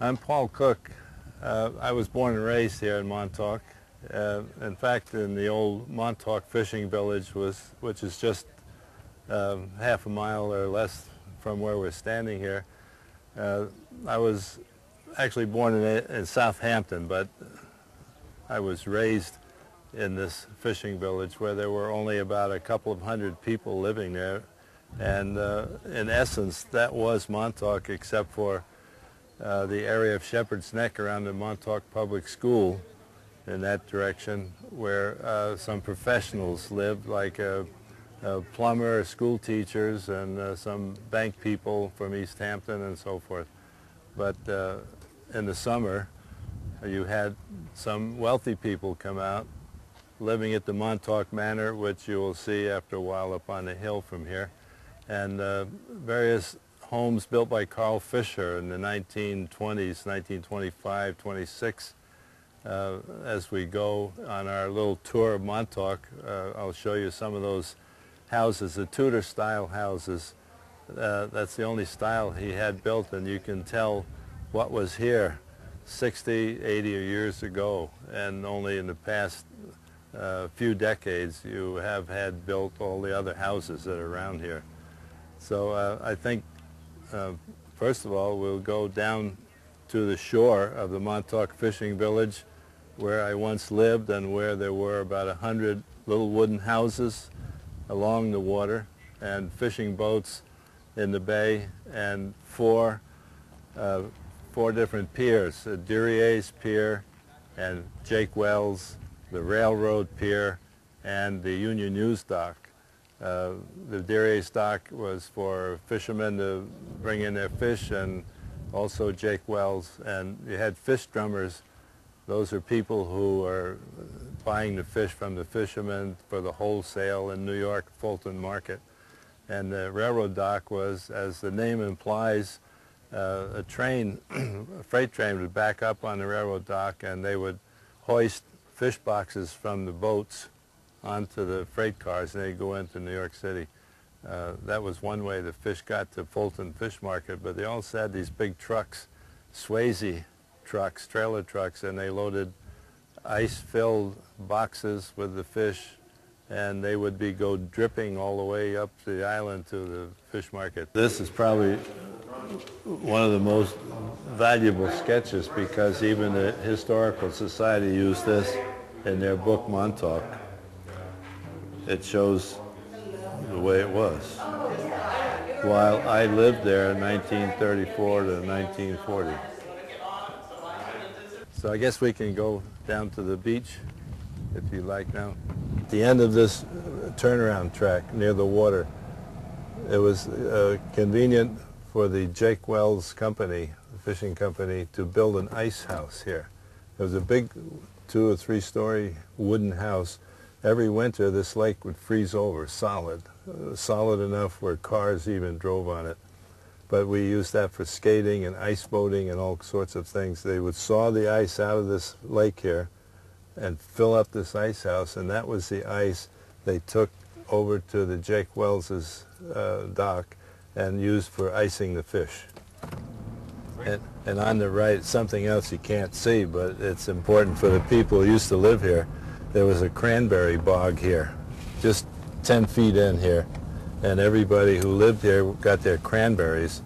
I'm Paul Cook. I was born and raised here in Montauk. In fact, in the old Montauk fishing village, which is just half a mile or less from where we're standing here. I was actually born in Southampton, but I was raised in this fishing village where there were only about a couple of hundred people living there. And in essence, that was Montauk, except for the area of Shepherd's Neck around the Montauk Public School in that direction, where some professionals lived, like a plumber, school teachers, and some bank people from East Hampton and so forth. But in the summer, you had some wealthy people come out living at the Montauk Manor, which you will see after a while up on the hill from here, and various homes built by Carl Fisher in the 1920s, 1925, 26. As we go on our little tour of Montauk, I'll show you some of those houses, the Tudor-style houses. That's the only style he had built, and you can tell what was here 60, 80 years ago, and only in the past few decades you have had built all the other houses that are around here. So I think, first of all, we'll go down to the shore of the Montauk Fishing Village, where I once lived and where there were about 100 little wooden houses along the water and fishing boats in the bay, and four different piers, Durier's Pier and Jake Wells, the Railroad Pier, and the Union News Dock. The Durier's Dock was for fishermen to bring in their fish, and also Jake Wells. And you had fish drummers. Those are people who are buying the fish from the fishermen for the wholesale in New York, Fulton Market. And the railroad dock was, as the name implies, a train, a freight train would back up on the railroad dock, and they would hoist fish boxes from the boats onto the freight cars, and they'd go into New York City. That was one way the fish got to Fulton Fish Market, but they also had these big trucks, Swayze trucks, trailer trucks, and they loaded ice-filled boxes with the fish, and they would go dripping all the way up the island to the fish market. This is probably one of the most valuable sketches, because even the Historical Society used this in their book Montauk. It shows the way it was while I lived there in 1934 to 1940. So I guess we can go down to the beach if you like now. At the end of this turnaround track near the water, it was convenient for the Jake Wells company, the fishing company, to build an ice house here. It was a big 2 or 3 story wooden house. Every winter this lake would freeze over, solid enough where cars even drove on it. But we used that for skating and ice boating and all sorts of things. They would saw the ice out of this lake here and fill up this ice house, and that was the ice they took over to the Jake Wells's dock and used for icing the fish. And on the right, something else you can't see, but it's important for the people who used to live here. There was a cranberry bog here, just 10 feet in here, and everybody who lived here got their cranberries.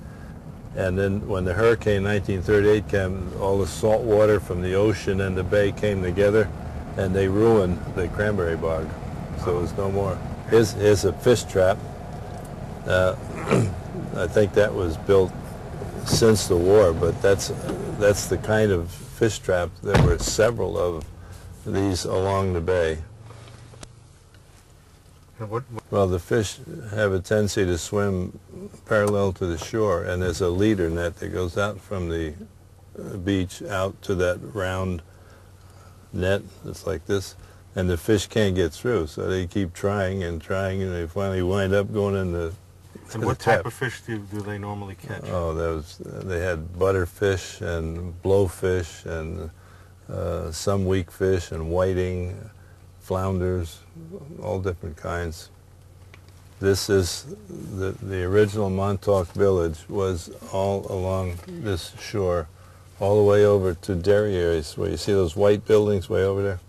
And then when the hurricane 1938 came, all the salt water from the ocean and the bay came together, and they ruined the cranberry bog, so there was no more. Here's a fish trap. I think that was built since the war, but that's the kind of fish trap. There were several of these along the bay. Well, the fish have a tendency to swim parallel to the shore, and there's a leader net that goes out from the beach out to that round net that's like this, and the fish can't get through, so they keep trying, and they finally wind up going in the And what type of fish do they normally catch? Oh, they had butterfish and blowfish and some weak fish and whiting, flounders, all different kinds. This is the original Montauk village was all along this shore all the way over to Derrieres, where you see those white buildings way over there.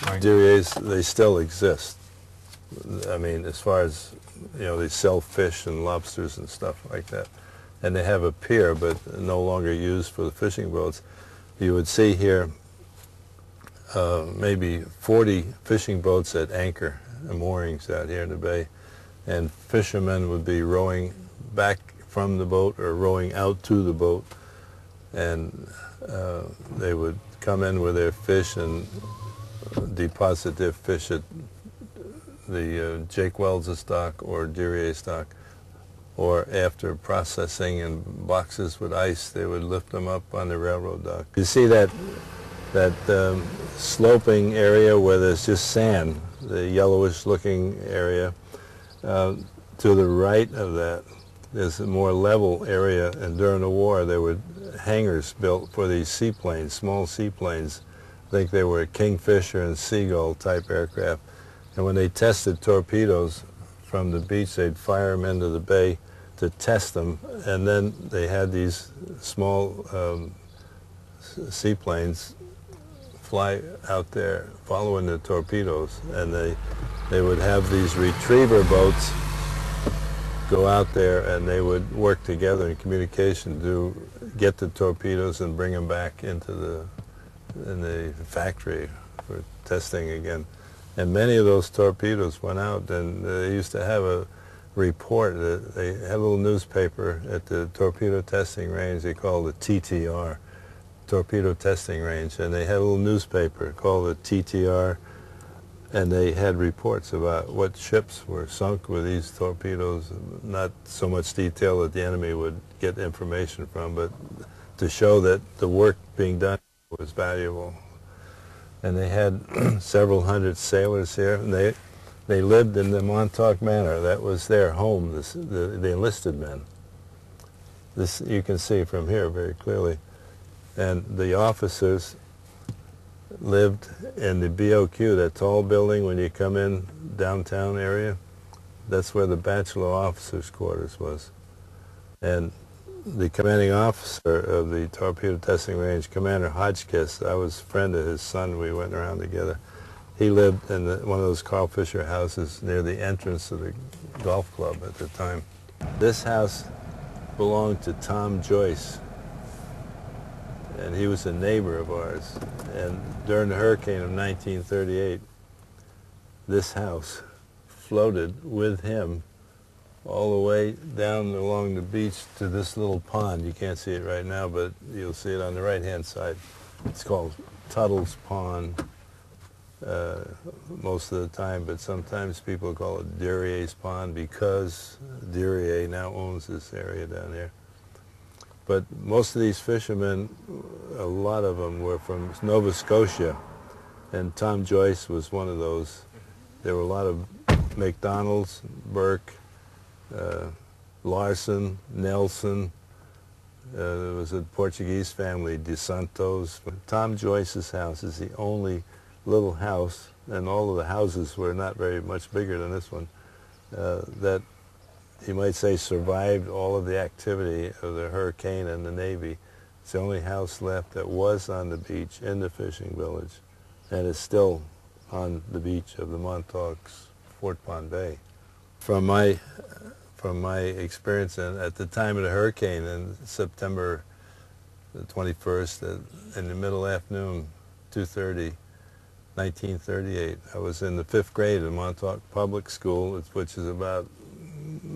Right. Derrieres, they still exist. I mean, as far as, you know, they sell fish and lobsters and stuff like that. And they have a pier, but no longer used for the fishing boats. You would see here maybe 40 fishing boats at anchor and moorings out here in the bay. And fishermen would be rowing back from the boat or rowing out to the boat. And they would come in with their fish and deposit their fish at the Jake Wells' dock or Derrieres' dock. Or after processing in boxes with ice, they would lift them up on the railroad dock. You see that sloping area where there's just sand, the yellowish-looking area. To the right of that, there's a more level area, and during the war, there were hangars built for these seaplanes, small seaplanes. I think they were Kingfisher and Seagull type aircraft. And when they tested torpedoes from the beach, they'd fire them into the bay to test them, and then they had these small seaplanes fly out there following the torpedoes, and they would have these retriever boats go out there, and they would work together in communication to get the torpedoes and bring them back into the factory for testing again. And many of those torpedoes went out, and they used to have a report. They had a little newspaper at the torpedo testing range they called the TTR, Torpedo Testing Range, and they had a little newspaper called the TTR, and they had reports about what ships were sunk with these torpedoes, not so much detail that the enemy would get information from, but to show that the work being done was valuable. And they had several hundred sailors here, and they lived in the Montauk Manor. That was their home, the enlisted men. This you can see from here very clearly. And the officers lived in the BOQ, that tall building when you come in downtown area. That's where the bachelor officers' quarters was. And the commanding officer of the torpedo testing range, Commander Hodgkiss, I was a friend of his son. We went around together. He lived in one of those Carl Fisher houses near the entrance of the golf club at the time. This house belonged to Tom Joyce, and he was a neighbor of ours. And during the hurricane of 1938, this house floated with him all the way down along the beach to this little pond. You can't see it right now, but you'll see it on the right-hand side. It's called Tuttle's Pond most of the time, but sometimes people call it Derrieres Pond because Derriere now owns this area down there. But most of these fishermen, a lot of them were from Nova Scotia, and Tom Joyce was one of those. There were a lot of McDonald's, Burke, Larson, Nelson. There was a Portuguese family, De Santos. Tom Joyce's house is the only little house, and all of the houses were not very much bigger than this one, that you might say survived all of the activity of the hurricane and the Navy. It's the only house left that was on the beach in the fishing village, and is still on the beach of the Montauk's Fort Pond Bay. From my experience at the time of the hurricane in September the 21st, in the middle afternoon, 2:30, 1938, I was in the 5th grade at Montauk Public School, which is about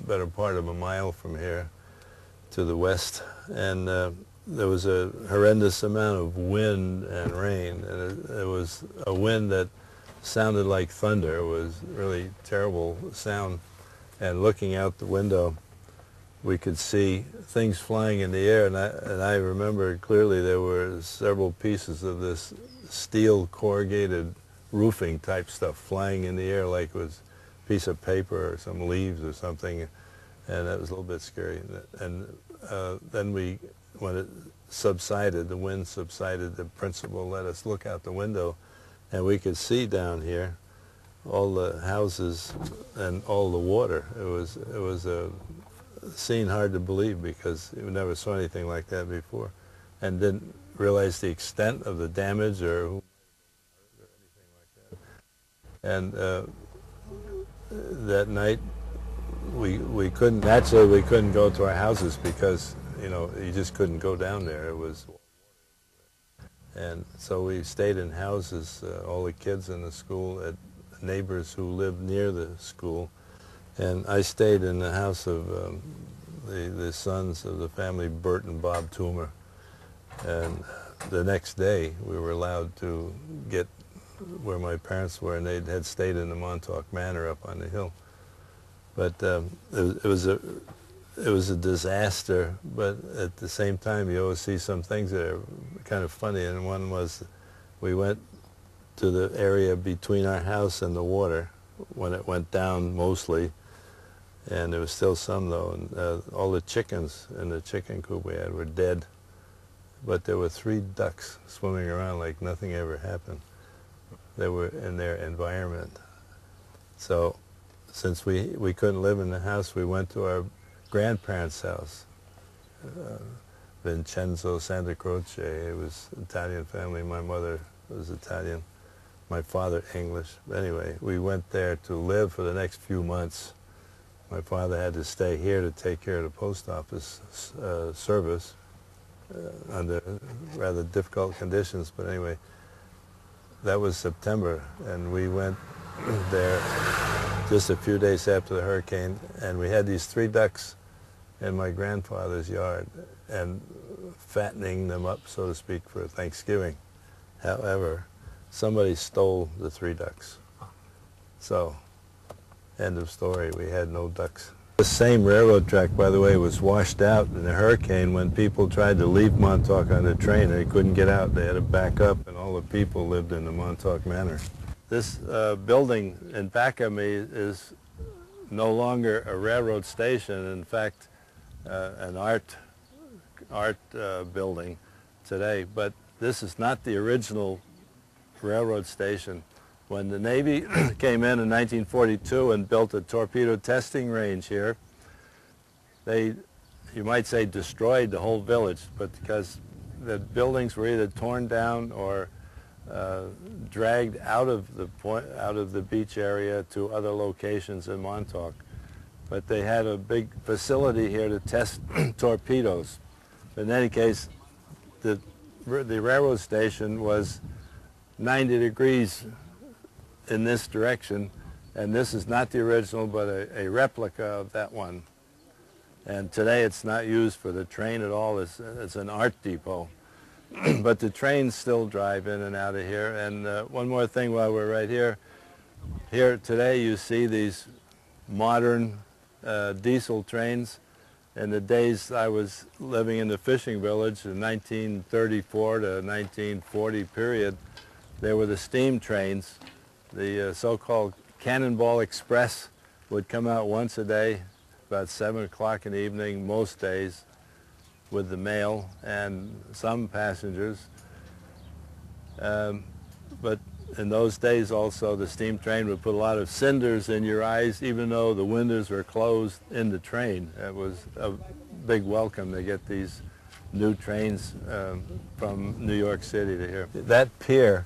better part of a mile from here to the west, and there was a horrendous amount of wind and rain, and it was a wind that sounded like thunder. It was really terrible sound. And looking out the window, we could see things flying in the air, and I remember clearly there were several pieces of this steel corrugated roofing type stuff flying in the air like it was a piece of paper or some leaves or something, and that was a little bit scary. And then when it subsided, the wind subsided, the principal let us look out the window, and we could see down here all the houses and all the water. It was a scene hard to believe because we never saw anything like that before. And then realize the extent of the damage or who or anything like that. And that night, we couldn't, naturally we couldn't go to our houses because, you know, you just couldn't go down there. It was, and so we stayed in houses, all the kids in the school, at neighbors who lived near the school. And I stayed in the house of the sons of the family, Bert and Bob Toomer. And the next day, we were allowed to get where my parents were, and they had stayed in the Montauk Manor up on the hill. But it was a disaster, but at the same time, you always see some things that are kind of funny, and one was we went to the area between our house and the water when it went down mostly, and there was still some though, and all the chickens in the chicken coop we had were dead, but there were 3 ducks swimming around like nothing ever happened. They were in their environment. So since we couldn't live in the house, we went to our grandparents' house, Vincenzo Santa Croce. It was an Italian family. My mother was Italian, my father English. Anyway, we went there to live for the next few months. My father had to stay here to take care of the post office service under rather difficult conditions, but anyway, that was September, and we went there just a few days after the hurricane, and we had these 3 ducks in my grandfather's yard and fattening them up, so to speak, for Thanksgiving. However, somebody stole the 3 ducks. So, end of story. We had no ducks. The same railroad track, by the way, was washed out in the hurricane when people tried to leave Montauk on the train. They couldn't get out. They had to back up, and all the people lived in the Montauk Manor. This building in back of me is no longer a railroad station. In fact, an art building today. But this is not the original railroad station. When the Navy came in 1942 and built a torpedo testing range here, they, you might say, destroyed the whole village, but because the buildings were either torn down or dragged out of the beach area to other locations in Montauk. But they had a big facility here to test torpedoes. In any case, the railroad station was 90 degrees in this direction, and this is not the original, but a replica of that one. And today it's not used for the train at all. It's an art depot. But the trains still drive in and out of here. And one more thing while we're right here. Here today you see these modern diesel trains. In the days I was living in the fishing village, in 1934 to 1940 period, there were the steam trains. The so-called Cannonball Express would come out once a day, about 7 o'clock in the evening, most days, with the mail and some passengers. But in those days also, the steam train would put a lot of cinders in your eyes, even though the windows were closed in the train. It was a big welcome to get these new trains from New York City to here. That pier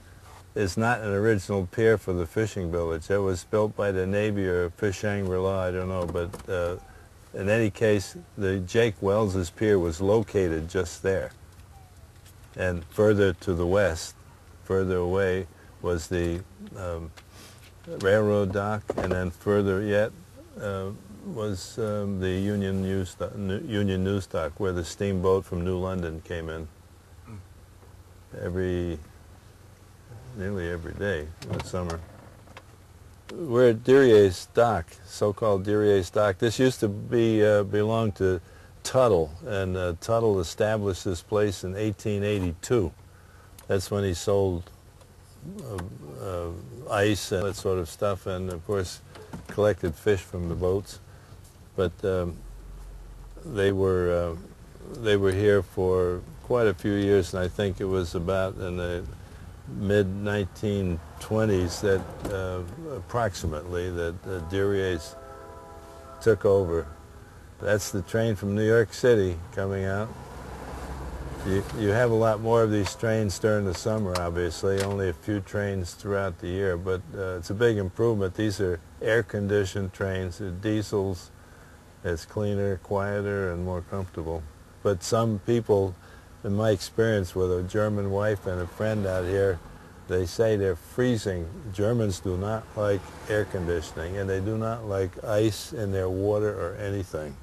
is not an original pier for the fishing village. It was built by the Navy or Fish Shangri-La, I don't know, but in any case, the Jake Wells's pier was located just there. And further to the west, further away, was the railroad dock, and then further yet was the Union News Dock, where the steamboat from New London came in nearly every day in the summer. We're at Dirier's Dock, so-called Dirier's Dock. This used to be belong to Tuttle, and Tuttle established this place in 1882. That's when he sold ice and that sort of stuff, and of course collected fish from the boats. But they were here for quite a few years, and I think it was about in the mid-1920s that approximately that Dirier's took over. That's the train from New York City coming out. You have a lot more of these trains during the summer, obviously, only a few trains throughout the year, but it's a big improvement. These are air-conditioned trains, they're diesels. It's cleaner, quieter, and more comfortable. But some people, in my experience with a German wife and a friend out here, they say they're freezing. Germans do not like air conditioning, and they do not like ice in their water or anything.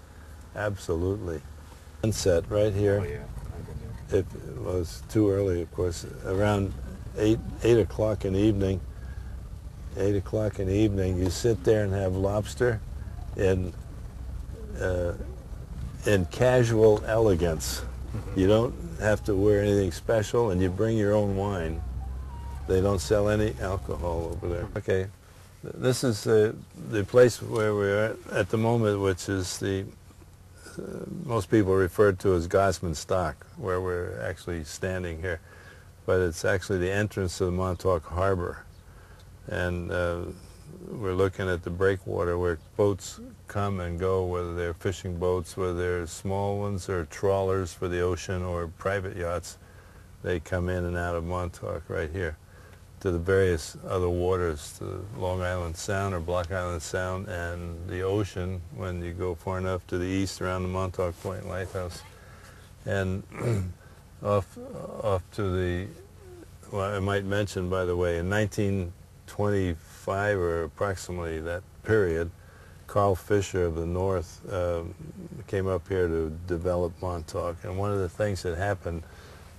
Absolutely. Sunset right here. Oh, yeah. It was too early, of course. Around 8 o'clock in the evening, 8 o'clock in the evening, you sit there and have lobster in casual elegance. You don't have to wear anything special, and you bring your own wine. They don't sell any alcohol over there. Okay, this is the place where we're at the moment, which is the most people refer to as Gosman's Dock, where we're actually standing here. But it's actually the entrance to the Montauk Harbor. And we're looking at the breakwater where boats come and go, whether they're fishing boats, whether they're small ones or trawlers for the ocean or private yachts. They come in and out of Montauk right here to the various other waters, to Long Island Sound or Block Island Sound, and the ocean when you go far enough to the east around the Montauk Point Lighthouse. And off to the, well, I might mention, by the way, in 1925 or approximately that period, Carl Fisher of the North came up here to develop Montauk. And one of the things that happened,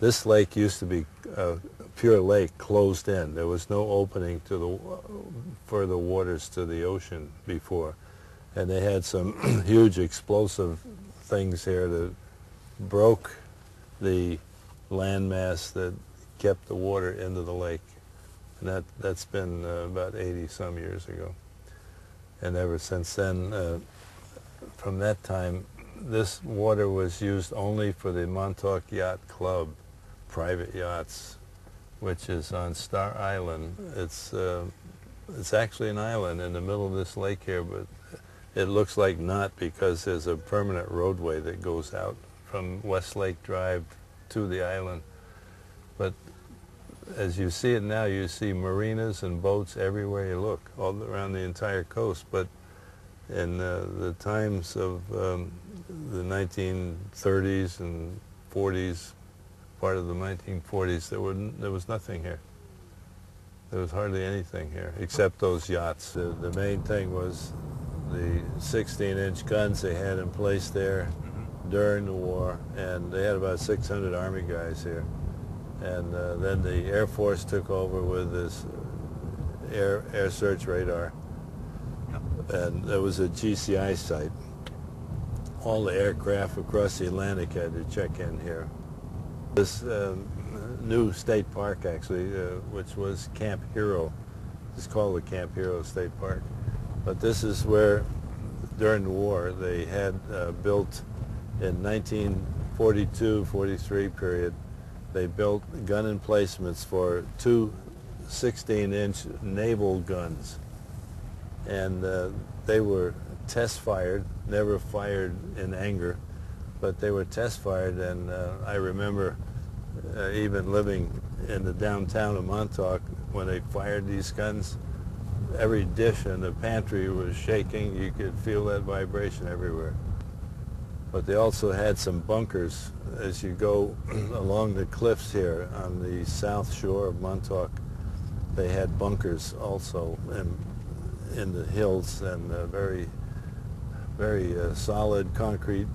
this lake used to be a pure lake, closed in. There was no opening to the further waters to the ocean before. And they had some huge explosive things here that broke the landmass that kept the water into the lake. And that's been about 80-some years ago. And ever since then, from that time, this water was used only for the Montauk Yacht Club, private yachts, which is on Star Island. It's actually an island in the middle of this lake here, but it looks like not, because there's a permanent roadway that goes out from Westlake Drive to the island. But as you see it now, you see marinas and boats everywhere you look, all around the entire coast. But in the times of the 1930s and 40s, part of the 1940s, there was nothing here. There was hardly anything here except those yachts. The main thing was the 16-inch guns they had in place there during the war, and they had about 600 Army guys here. And then the Air Force took over with this air search radar, and there was a GCI site. All the aircraft across the Atlantic had to check in here. This new state park, actually, which was Camp Hero, it's called the Camp Hero State Park. But this is where, during the war, they had built in 1942-43 period, they built gun emplacements for 2 16-inch naval guns. And they were test fired, never fired in anger, but they were test fired. And I remember even living in the downtown of Montauk, when they fired these guns, every dish in the pantry was shaking. You could feel that vibration everywhere. But they also had some bunkers as you go along the cliffs here on the south shore of Montauk. They had bunkers also in the hills, and very solid concrete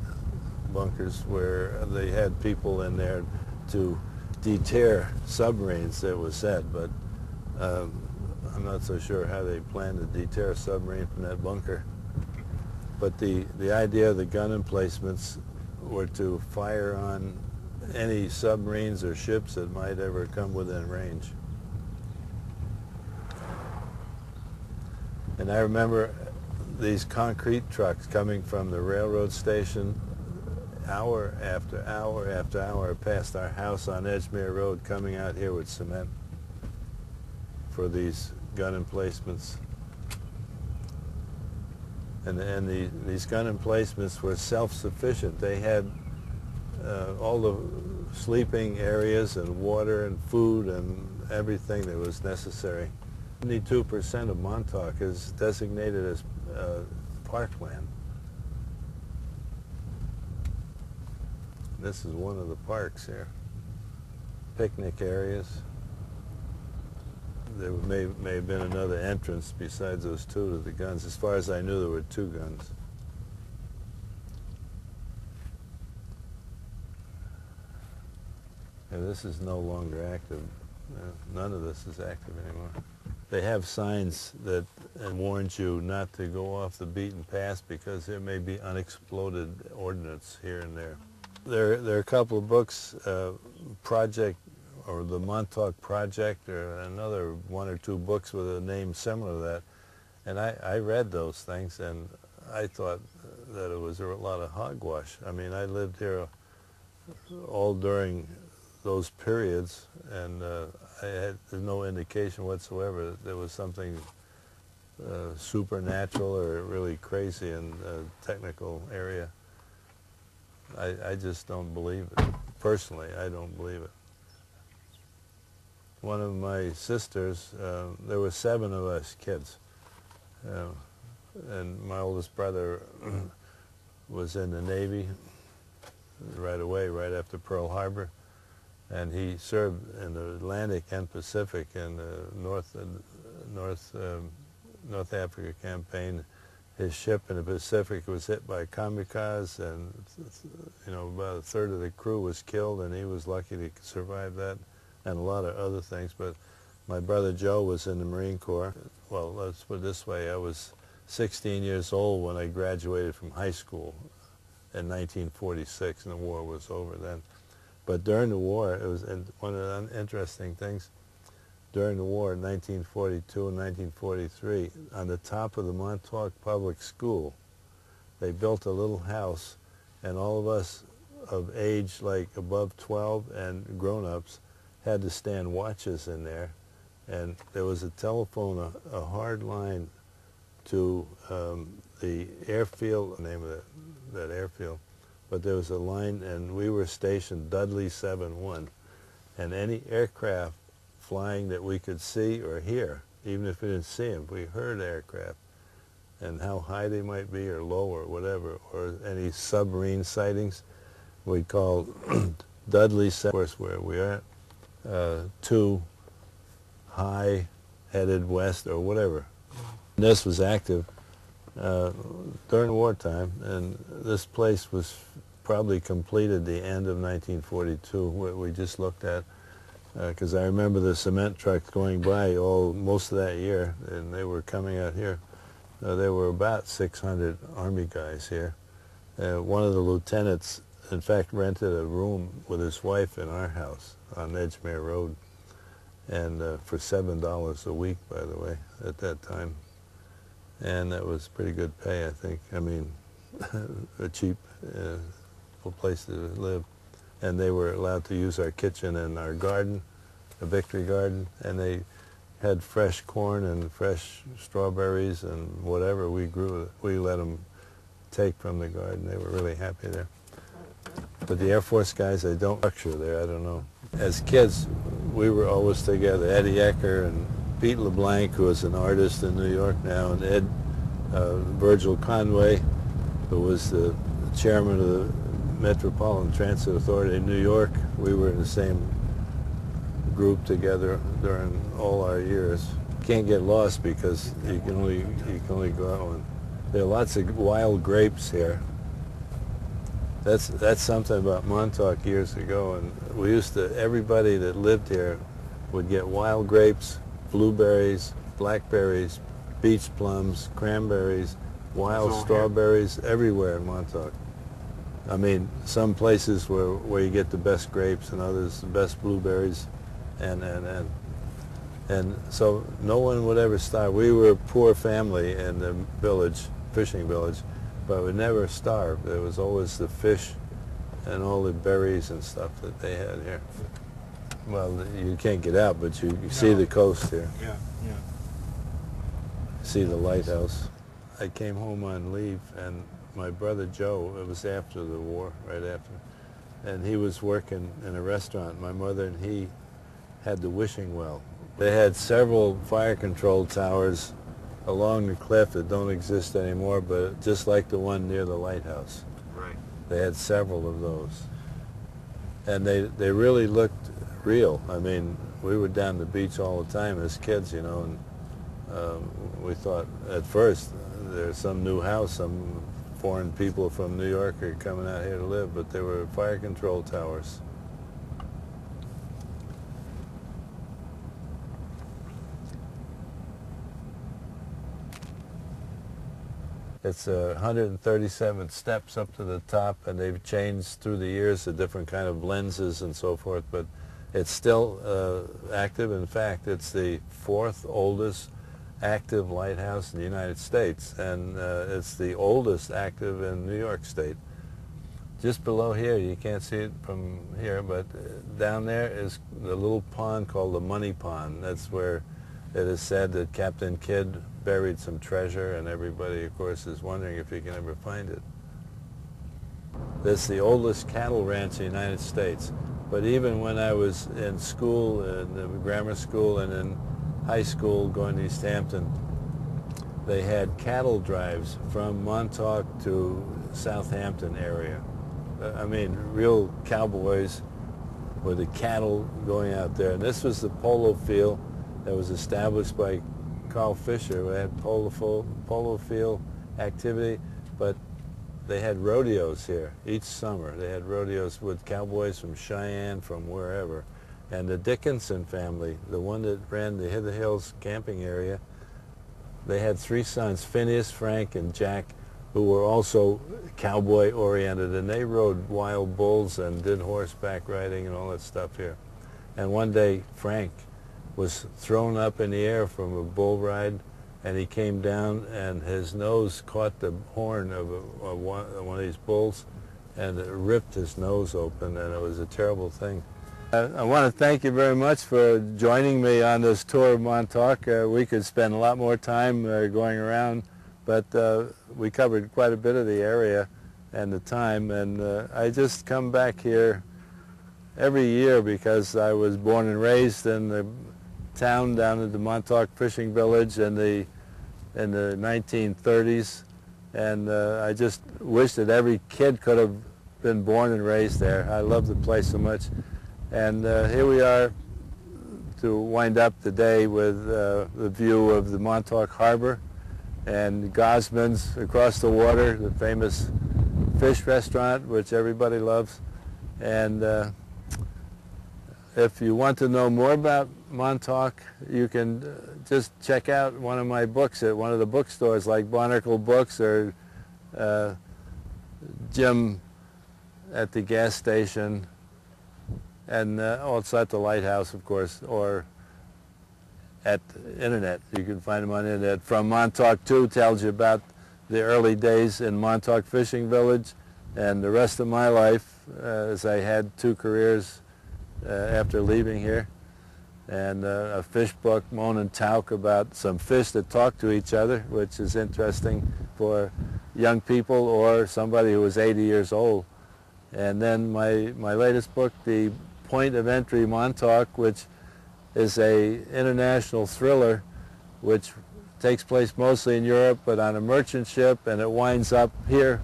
bunkers where they had people in there to deter submarines, it was said. But I'm not so sure how they planned to deter a submarine from that bunker. But the idea of the gun emplacements were to fire on any submarines or ships that might ever come within range. And I remember these concrete trucks coming from the railroad station hour after hour after hour past our house on Edgemere Road, coming out here with cement for these gun emplacements. And these gun emplacements were self-sufficient. They had all the sleeping areas and water and food and everything that was necessary. 72% of Montauk is designated as parkland. This is one of the parks here. Picnic areas. There may have been another entrance besides those two to the guns. As far as I knew, there were 2 guns. And this is no longer active. None of this is active anymore. They have signs that warns you not to go off the beaten path because there may be unexploded ordnance here and there. There are a couple of books, Project, or the Montauk Project, or another 1 or 2 books with a name similar to that. And I read those things, and I thought that it was a lot of hogwash. I mean, I lived here all during those periods, and I had no indication whatsoever that there was something supernatural or really crazy in a technical area. I just don't believe it. Personally, I don't believe it. One of my sisters, there were 7 of us kids, and my oldest brother was in the Navy right away, right after Pearl Harbor, and he served in the Atlantic and Pacific in the North Africa campaign. His ship in the Pacific was hit by kamikaze, and about 1/3 of the crew was killed, and he was lucky to survive that, and a lot of other things. But my brother Joe was in the Marine Corps. Well, let's put it this way: I was 16 years old when I graduated from high school in 1946, and the war was over then. But during the war, it was one of the interesting things. During the war in 1942 and 1943, on the top of the Montauk Public School, they built a little house, and all of us of age like above 12 and grown-ups had to stand watches in there. And there was a telephone, a hard line to the airfield, the name of that airfield, but there was a line, and we were stationed Dudley 7-1, and any aircraft flying that we could see or hear, even if we didn't see them, we heard aircraft, and how high they might be or low or whatever, or any submarine sightings, we'd call Dudley 7, of course, where we are, 2 high, headed west or whatever. This was active during wartime, and this place was probably completed the end of 1942, what we just looked at, because I remember the cement trucks going by most of that year, and they were coming out here. There were about 600 Army guys here. One of the lieutenants, in fact, rented a room with his wife in our house on Edgemere Road, and for $7 a week, by the way, at that time. And that was pretty good pay, I think. I mean, a cheap place to live. And they were allowed to use our kitchen and our garden, a victory garden, and they had fresh corn and fresh strawberries and whatever we grew. We let them take from the garden. They were really happy there. But the Air Force guys, they don't structure there, I don't know. As kids, we were always together. Eddie Ecker and Pete LeBlanc, who is an artist in New York now, and Ed Virgil Conway, who was the chairman of the Metropolitan Transit Authority in New York. We were in the same group together during all our years. You can't get lost because you can only go out one. There are lots of wild grapes here. That's something about Montauk years ago, and we used to, everybody that lived here would get wild grapes, blueberries, blackberries, beach plums, cranberries, wild strawberries, everywhere in Montauk. I mean, some places where you get the best grapes, and others the best blueberries, and so no one would ever starve. We were a poor family in the village, fishing village, but we never starved. There was always the fish and all the berries and stuff that they had here. Well, you can't get out, but you see the coast here. Yeah, yeah. See the lighthouse. I came home on leave, and my brother Joe, it was after the war, right after, and he was working in a restaurant. My mother and he had the wishing well. They had several fire control towers along the cliff that don't exist anymore, but just like the one near the lighthouse. Right. They had several of those. And they really looked real. I mean, we were down the beach all the time as kids, you know, and we thought at first there's some new house, some foreign people from New York are coming out here to live, but they were fire control towers. It's 137 steps up to the top, and they've changed through the years to different kind of lenses and so forth, but it's still active. In fact, it's the 4th oldest active lighthouse in the United States, and it's the oldest active in New York State. Just below here, you can't see it from here, but down there is the little pond called the Money Pond. That's where it is said that Captain Kidd buried some treasure, and everybody, of course, is wondering if he can ever find it. This is the oldest cattle ranch in the United States. But even when I was in school, in the grammar school and in high school going to East Hampton, they had cattle drives from Montauk to Southampton area. I mean, real cowboys with the cattle going out there. And this was the polo field that was established by Carl Fisher. We had polo field activity, but they had rodeos here each summer. They had rodeos with cowboys from Cheyenne, from wherever. And the Dickinson family, the one that ran the Hither Hills camping area, they had 3 sons, Phineas, Frank, and Jack, who were also cowboy-oriented, and they rode wild bulls and did horseback riding and all that stuff here. And one day, Frank was thrown up in the air from a bull ride, and he came down, and his nose caught the horn of one of these bulls, and it ripped his nose open, and it was a terrible thing. I want to thank you very much for joining me on this tour of Montauk. We could spend a lot more time going around, but we covered quite a bit of the area and the time, and I just come back here every year because I was born and raised in the town down at the Montauk Fishing Village in the 1930s, and I just wish that every kid could have been born and raised there. I love the place so much. And here we are to wind up the day with the view of the Montauk Harbor and Gosman's across the water, the famous fish restaurant, which everybody loves. And if you want to know more about Montauk, you can just check out one of my books at one of the bookstores like Barnacle Books or Jim at the gas station, and also at the lighthouse, of course, or at the internet. You can find them on the internet. From Montauk 2 tells you about the early days in Montauk Fishing Village and the rest of my life, as I had 2 careers after leaving here, and a fish book, Montauk, about some fish that talk to each other, which is interesting for young people or somebody who was 80 years old. And then my latest book, The Point of Entry Montauk, which is a international thriller which takes place mostly in Europe but on a merchant ship, and it winds up here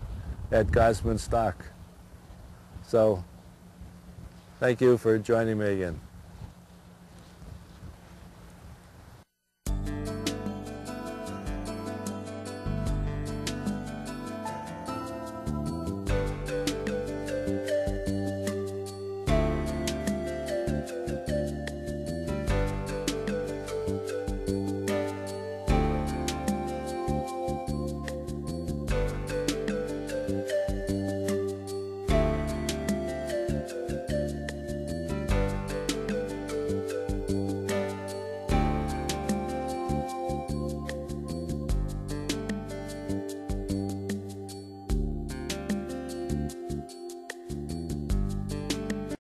at Gosman's Dock. So thank you for joining me again.